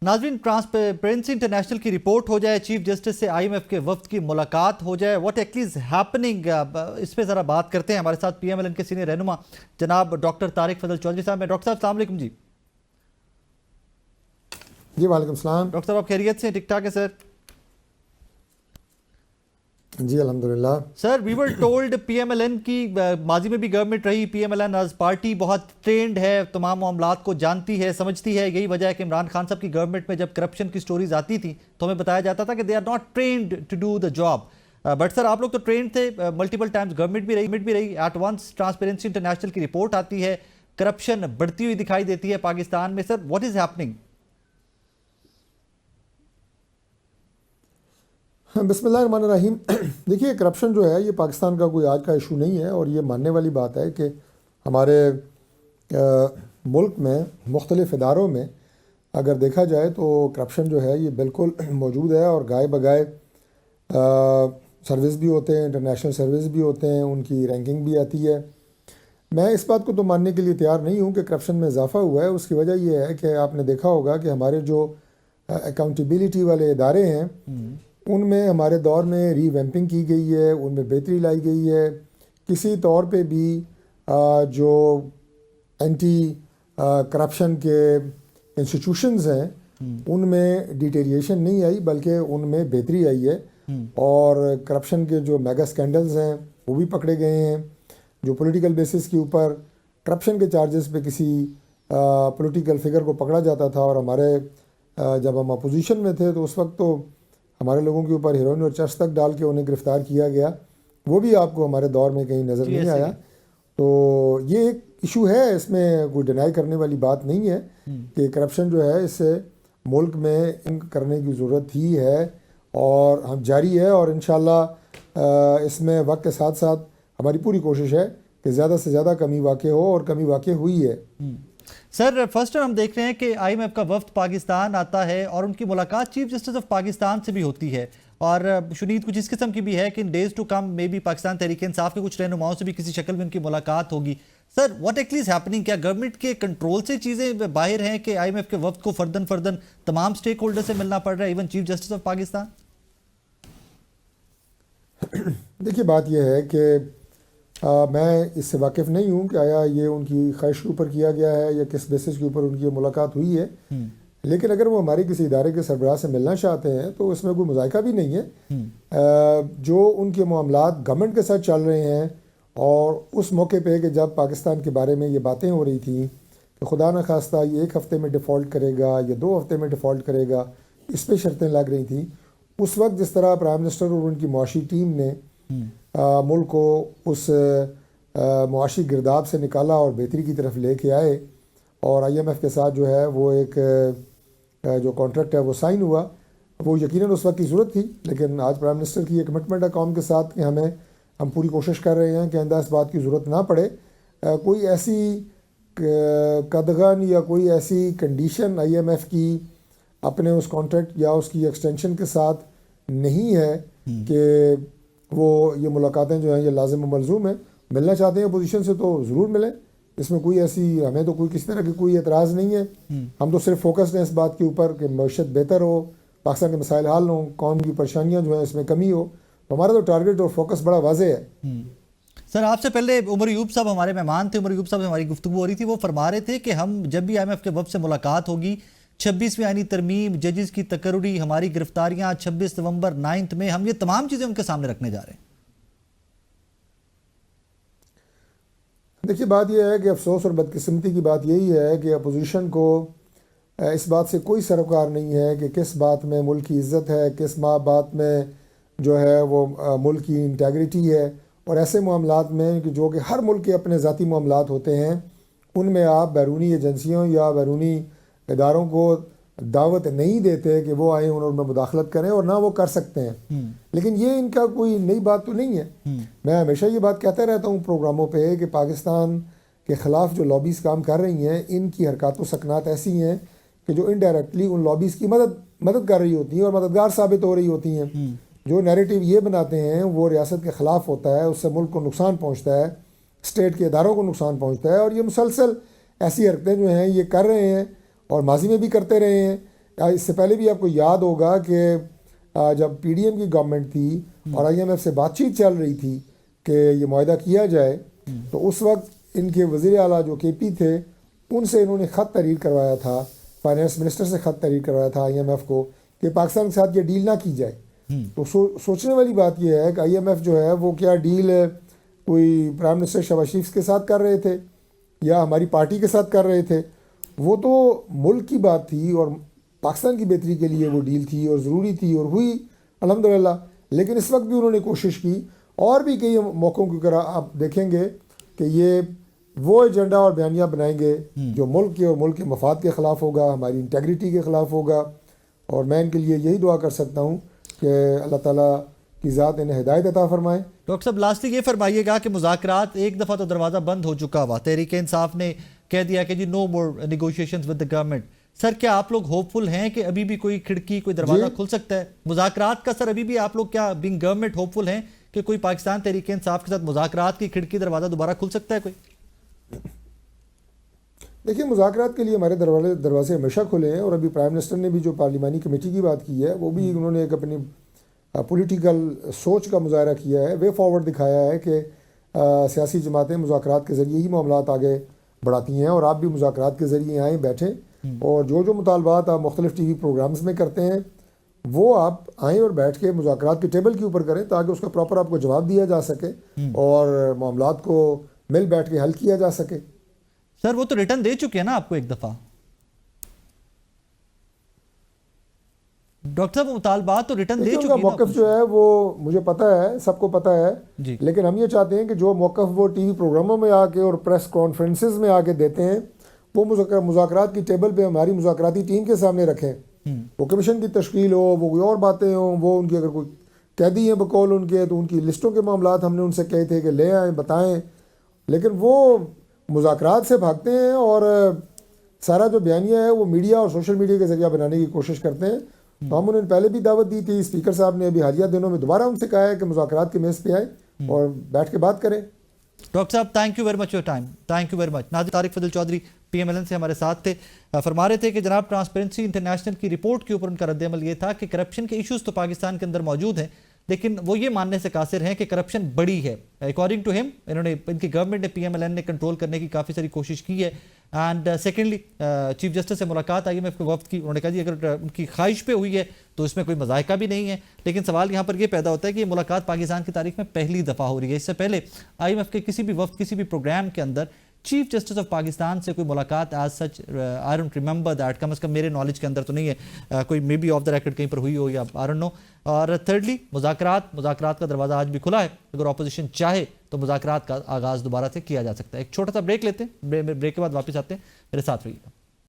ناظرین، transparency international کی report ہو جائے، چیف جسٹس سے آئی ایم ایف کے وفد کی ملاقات ہو جائے، واٹ ایکچولی از ہیپننگ، اس پہ ذرا بات کرتے ہیں۔ ہمارے ساتھ پی ایم ایل این کے سینئر رہنما جناب ڈاکٹر طارق فضل چودھری صاحب ہیں۔ ڈاکٹر صاحب السلام علیکم۔ جی وعلیکم السلام۔ ڈاکٹر صاحب آپ خیریت سے؟ ٹھیک ٹھاک ہے سر؟ جی الحمدللہ sir, we were told P M L N کی ماضی میں بھی گورنمنٹ رہی، P M L N as party بہت ٹرینڈ ہے، تمام معاملات کو جانتی ہے، سمجھتی ہے۔ یہی وجہ ہے کہ عمران خان صاحب کی گورنمنٹ میں جب کرپشن کی سٹوریز آتی تھیں تو ہمیں بتایا جاتا تھا کہ they are not trained to do the job. But sir آپ لوگ تو ٹرینڈ تھے، ملٹیپل ٹائمز گورنمنٹ بھی رہی، ایٹ ونس ٹرانسپیرنسی انٹرنیشنل کی رپورٹ آتی ہے، کرپشن بڑھتی ہوئی دکھائی دیتی ہے پاکستان میں۔ Sir what is happening? بسم اللہ الرحمن الرحیم۔ دیکھیے کرپشن جو ہے یہ پاکستان کا کوئی آج کا ایشو نہیں ہے، اور یہ ماننے والی بات ہے کہ ہمارے ملک میں مختلف اداروں میں اگر دیکھا جائے تو کرپشن جو ہے یہ بالکل موجود ہے، اور گائے بگائے سروس بھی ہوتے ہیں، انٹرنیشنل سروس بھی ہوتے ہیں، ان کی رینکنگ بھی آتی ہے۔ میں اس بات کو تو ماننے کے لیے تیار نہیں ہوں کہ کرپشن میں اضافہ ہوا ہے۔ اس کی وجہ یہ ہے کہ آپ نے دیکھا ہوگا کہ ہمارے جو اکاؤنٹیبلٹی والے ادارے ہیں ان میں ہمارے دور میں ری ویمپنگ کی گئی ہے، ان میں بہتری لائی گئی ہے۔ کسی طور پہ بھی جو اینٹی کرپشن کے انسٹیٹیوشنز ہیں ان میں ڈیٹیریشن نہیں آئی، بلکہ ان میں بہتری آئی ہے، اور کرپشن کے جو میگا سکینڈلز ہیں وہ بھی پکڑے گئے ہیں۔ جو پولیٹیکل بیسس کے اوپر کرپشن کے چارجز پہ کسی پولیٹیکل فگر کو پکڑا جاتا تھا، اور ہمارے جب ہم اپوزیشن میں تھے تو اس وقت تو ہمارے لوگوں کے اوپر ہیروئن اور چرس تک ڈال کے انہیں گرفتار کیا گیا، وہ بھی آپ کو ہمارے دور میں کہیں نظر نہیں آیا۔ تو یہ ایک ایشو ہے، اس میں کوئی ڈینائی کرنے والی بات نہیں ہے کہ کرپشن جو ہے اس سے ملک میں کرنے کی ضرورت ہی ہے، اور ہم جاری ہے، اور انشاءاللہ اس میں وقت کے ساتھ ساتھ ہماری پوری کوشش ہے کہ زیادہ سے زیادہ کمی واقع ہو، اور کمی واقع ہوئی ہے۔ سر فرسٹ ٹائم ہم دیکھ رہے ہیں کہ آئی ایم ایف کا وفد پاکستان آتا ہے اور ان کی ملاقات چیف جسٹس آف پاکستان سے بھی ہوتی ہے، اور شنید کچھ اس قسم کی بھی ہے کہ ان ڈیز ٹو کم میں بھی پاکستان تحریک انصاف کے کچھ رہنماؤں سے بھی کسی شکل میں ان کی ملاقات ہوگی۔ Sir what actually is happening? کیا گورنمنٹ کے کنٹرول سے چیزیں باہر ہیں کہ آئی ایم ایف کے وفد کو فردن تمام سٹیک ہولڈر سے ملنا پڑ رہا ہے، even chief justice of Pakistan? دیکھیے بات یہ ہے کہ میں اس سے واقف نہیں ہوں کہ آیا یہ ان کی خواہش کے اوپر کیا گیا ہے یا کس بیسس کے اوپر ان کی ملاقات ہوئی ہے، لیکن اگر وہ ہمارے کسی ادارے کے سربراہ سے ملنا چاہتے ہیں تو اس میں کوئی مذائقہ بھی نہیں ہے۔ جو ان کے معاملات گورنمنٹ کے ساتھ چل رہے ہیں، اور اس موقع پہ کہ جب پاکستان کے بارے میں یہ باتیں ہو رہی تھیں کہ خدا نہ خواستہ یہ 1 ہفتے میں ڈیفالٹ کرے گا یا 2 ہفتے میں ڈیفالٹ کرے گا، اس پہ شرطیں لگ رہی تھیں، اس وقت جس طرح پرائم منسٹر اور ان کی معاشی ٹیم نے ملک کو اس معاشی گرداب سے نکالا اور بہتری کی طرف لے کے آئے، اور آئی ایم ایف کے ساتھ جو ہے وہ ایک جو کانٹریکٹ ہے وہ سائن ہوا، وہ یقیناً اس وقت کی ضرورت تھی، لیکن آج پرائم منسٹر کی یہ کمٹمنٹ ہے قوم کے ساتھ کہ ہم پوری کوشش کر رہے ہیں کہ آئندہ اس بات کی ضرورت نہ پڑے۔ کوئی ایسی قدغن یا کوئی ایسی کنڈیشن آئی ایم ایف کی اپنے اس کانٹریکٹ یا اس کی ایکسٹینشن کے ساتھ نہیں ہے کہ وہ یہ ملاقاتیں جو ہیں یہ لازم و ملزوم ہیں۔ ملنا چاہتے ہیں اپوزیشن سے تو ضرور ملیں، اس میں کوئی ایسی ہمیں تو کوئی کسی طرح کی کوئی اعتراض نہیں ہے۔ ہم تو صرف فوکسڈ ہیں اس بات کے اوپر کہ معیشت بہتر ہو، پاکستان کے مسائل حل ہوں، قوم کی پریشانیاں جو ہیں اس میں کمی ہو، تو ہمارا تو ٹارگیٹ اور فوکس بڑا واضح ہے۔ سر آپ سے پہلے عمر ایوب صاحب ہمارے مہمان تھے، عمر ایوب صاحب سے ہماری گفتگو ہو رہی تھی، وہ فرما رہے تھے کہ ہم جب بھی آئی ایم ایف کے وفد سے ملاقات ہوگی، 26ویں آئینی ترمیم، ججز کی تقرری، ہماری گرفتاریاں 26 نومبر 9 میں، ہم یہ تمام چیزیں ان کے سامنے رکھنے جا رہے ہیں۔ دیکھیے بات یہ ہے کہ افسوس اور بدقسمتی کی بات یہی ہے کہ اپوزیشن کو اس بات سے کوئی سروکار نہیں ہے کہ کس بات میں ملک کی عزت ہے، کس بات میں جو ہے وہ ملک کی انٹیگریٹی ہے، اور ایسے معاملات میں کہ جو کہ ہر ملک کے اپنے ذاتی معاملات ہوتے ہیں ان میں آپ بیرونی ایجنسیوں یا بیرونی اداروں کو دعوت نہیں دیتے کہ وہ آئیں ان میں مداخلت کریں، اور نہ وہ کر سکتے ہیں۔ لیکن یہ ان کا کوئی نئی بات تو نہیں ہے۔ میں ہمیشہ یہ بات کہتا رہتا ہوں پروگراموں پہ کہ پاکستان کے خلاف جو لابیز کام کر رہی ہیں ان کی حرکات و سکنات ایسی ہیں کہ جو انڈائریکٹلی ان لابیز کی مدد کر رہی ہوتی ہیں اور مددگار ثابت ہو رہی ہوتی ہیں۔ جو نیریٹیو یہ بناتے ہیں وہ ریاست کے خلاف ہوتا ہے، اس سے ملک کو نقصان پہنچتا ہے، اسٹیٹ کے اداروں کو نقصان پہنچتا ہے، اور یہ مسلسل ایسی حرکتیں جو ہیں یہ کر رہے ہیں اور ماضی میں بھی کرتے رہے ہیں۔ اس سے پہلے بھی آپ کو یاد ہوگا کہ جب پی ڈی ایم کی گورنمنٹ تھی اور آئی ایم ایف سے بات چیت چل رہی تھی کہ یہ معاہدہ کیا جائے، تو اس وقت ان کے وزیر اعلیٰ جو کے پی تھے ان سے انہوں نے خط تحریر کروایا تھا، فائنانس منسٹر سے خط تحریر کروایا تھا آئی ایم ایف کو کہ پاکستان کے ساتھ یہ ڈیل نہ کی جائے۔ تو سوچنے والی بات یہ ہے کہ آئی ایم ایف جو ہے وہ کیا ڈیل کوئی پرائم منسٹر شہباز شریف کے ساتھ کر رہے تھے یا ہماری پارٹی کے ساتھ کر رہے تھے؟ وہ تو ملک کی بات تھی اور پاکستان کی بہتری کے لیے وہ ڈیل تھی اور ضروری تھی اور ہوئی الحمدللہ۔ لیکن اس وقت بھی انہوں نے کوشش کی، اور بھی کئی موقعوں کی طرح آپ دیکھیں گے کہ یہ وہ ایجنڈا اور بیانیہ بنائیں گے جو ملک کے اور ملک کے مفاد کے خلاف ہوگا، ہماری انٹیگریٹی کے خلاف ہوگا، اور میں ان کے لیے یہی دعا کر سکتا ہوں کہ اللہ تعالیٰ کی ذات انہیں ہدایت عطا فرمائے۔ ڈاکٹر صاحب لاسٹلی یہ فرمائیے گا کہ مذاکرات ایک دفعہ تو دروازہ بند ہو چکا ہوا، تحریک انصاف نے کہہ دیا کہ جی نو مور نیگوشیشنز ود دی گورنمنٹ، سر کیا آپ لوگ ہوپ فل ہیں کہ ابھی بھی کوئی کھڑکی کوئی دروازہ کھل سکتا ہے مذاکرات کا؟ سر ابھی بھی آپ لوگ کیا بینگ گورنمنٹ ہوپ فل ہیں کہ کوئی پاکستان تحریک انصاف کے ساتھ مذاکرات کی کھڑکی دروازہ دوبارہ کھل سکتا ہے کوئی؟ دیکھیے مذاکرات کے لیے ہمارے دروازے ہمیشہ کھلے ہیں، اور ابھی پرائم منسٹر نے بھی جو پارلیمانی کمیٹی کی بات کی ہے وہ بھی انہوں نے ایک اپنی پولیٹیکل سوچ کا مظاہرہ کیا ہے، وے فارورڈ دکھایا ہے کہ سیاسی جماعتیں مذاکرات کے ذریعے ہی معاملات آگے بڑھاتی ہیں، اور آپ بھی مذاکرات کے ذریعے آئیں بیٹھیں اور جو مطالبات آپ مختلف ٹی وی پروگرامز میں کرتے ہیں وہ آپ آئیں اور بیٹھ کے مذاکرات کے ٹیبل کے اوپر کریں تاکہ اس کا پراپر آپ کو جواب دیا جا سکے اور معاملات کو مل بیٹھ کے حل کیا جا سکے۔ سر وہ تو ریٹرن دے چکے ہیں نا آپ کو ایک دفعہ، ڈاکٹر صاحب مطالبات تو ریٹرن دے چکے ہیں۔ موقف جو ہے وہ مجھے پتہ ہے، سب کو پتہ ہے، لیکن ہم یہ چاہتے ہیں کہ جو موقف وہ ٹی وی پروگراموں میں آ کے اور پریس کانفرنسز میں آ کے دیتے ہیں وہ مذاکرات کی ٹیبل پہ ہماری مذاکراتی ٹیم کے سامنے رکھیں۔ وہ کمیشن کی تشکیل ہو، وہ کوئی اور باتیں ہوں، وہ ان کی اگر کوئی قیدی ہیں بقول ان کے تو ان کی لسٹوں کے معاملات ہم نے ان سے کہے تھے کہ لے آئیں بتائیں، لیکن وہ مذاکرات سے بھاگتے ہیں اور سارا جو بیانیہ ہے وہ میڈیا اور سوشل میڈیا کے ذریعہ بنانے کی کوشش کرتے ہیں۔ تو ہم انہیں پہلے بھی دعوت دی تھی، اسپیکر صاحب نے ابھی حالیہ دنوں میں دوبارہ ان سے کہا ہے کہ مذاکرات کے میز پہ آئیں اور بیٹھ کے بات کریں۔ ڈاکٹر صاحب thank you very much your time, thank you very much. ناظرین Tariq Fazal Chaudhry P M L N سے ہمارے ساتھ تھے، فرما رہے تھے کہ جناب ٹرانسپیرنسی انٹرنیشنل کی رپورٹ کے اوپر ان کا رد عمل یہ تھا کہ کرپشن کے ایشوز تو پاکستان کے اندر موجود ہیں لیکن وہ یہ ماننے سے قاصر ہیں کہ کرپشن بڑی ہے۔ اکارڈنگ ٹو ہم ان کی گورنمنٹ نے پی ایم ایل این نے کنٹرول کرنے کی کافی ساری کوشش کی ہے۔ اینڈ سیکنڈلی چیف جسٹس سے ملاقات آئی ایم ایف کے وفد کی، انہوں نے کہا جی اگر ان کی خواہش پہ ہوئی ہے تو اس میں کوئی مذائقہ بھی نہیں ہے، لیکن سوال یہاں پر یہ پیدا ہوتا ہے کہ یہ ملاقات پاکستان کی تاریخ میں پہلی دفعہ ہو رہی ہے۔ اس سے پہلے آئی ایم ایف کے کسی بھی وفد کسی بھی پروگرام کے اندر چیف جسٹس آف پاکستان سے کوئی ملاقات as such I don't remember that, کم از کم میرے نالج کے اندر تو نہیں ہے، کوئی maybe off the record کہیں پر ہوئی ہو یا آئی ڈونٹ نو۔ اور تھرڈلی مذاکرات کا دروازہ آج بھی کھلا ہے، اگر اپوزیشن چاہے تو مذاکرات کا آغاز دوبارہ سے کیا جا سکتا ہے۔ ایک چھوٹا سا بریک لیتے ہیں، بریک کے بعد واپس آتے ہیں، میرے ساتھ رہیے گا۔